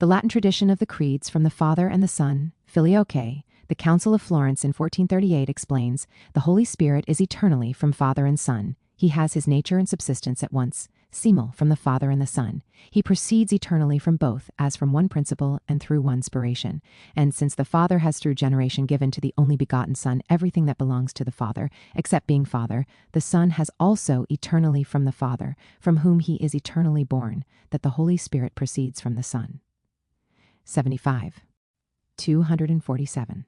The Latin tradition of the creeds from the Father and the Son, Filioque, the Council of Florence in 1438 explains, the Holy Spirit is eternally from Father and Son. He has his nature and subsistence at once, simul from the Father and the Son. He proceeds eternally from both, as from one principle and through one spiration. And since the Father has through generation given to the only begotten Son everything that belongs to the Father, except being Father, the Son has also eternally from the Father, from whom he is eternally born, that the Holy Spirit proceeds from the Son. 75. 247.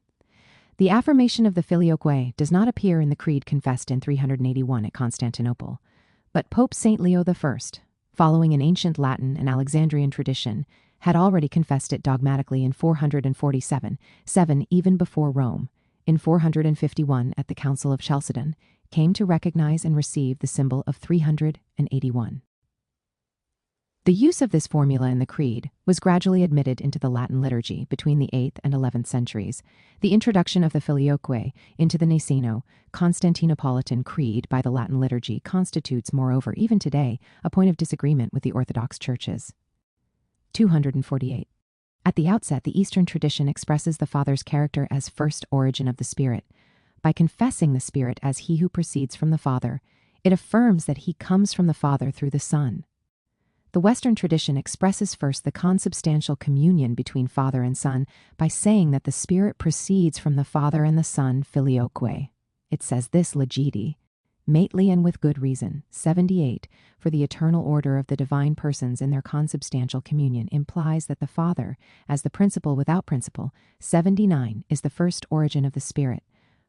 The affirmation of the Filioque does not appear in the creed confessed in 381 at Constantinople, but Pope St. Leo I, following an ancient Latin and Alexandrian tradition, had already confessed it dogmatically in 447, 7 even before Rome, in 451 at the Council of Chalcedon, came to recognize and receive the symbol of 381. The use of this formula in the Creed was gradually admitted into the Latin liturgy between the 8th and 11th centuries. The introduction of the Filioque into the Niceno-Constantinopolitan Creed by the Latin liturgy constitutes, moreover, even today, a point of disagreement with the Orthodox churches. 248. At the outset, the Eastern tradition expresses the Father's character as first origin of the Spirit. By confessing the Spirit as he who proceeds from the Father, it affirms that he comes from the Father through the Son. The Western tradition expresses first the consubstantial communion between Father and Son by saying that the Spirit proceeds from the Father and the Son, Filioque. It says this legiti, mately and with good reason, 78, for the eternal order of the divine persons in their consubstantial communion implies that the Father, as the principle without principle, 79, is the first origin of the Spirit,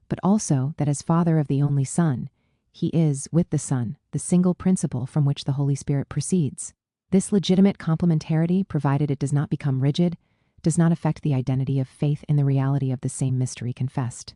but also that as Father of the only Son, he is, with the Son, the single principle from which the Holy Spirit proceeds. This legitimate complementarity, provided it does not become rigid, does not affect the identity of faith in the reality of the same mystery confessed.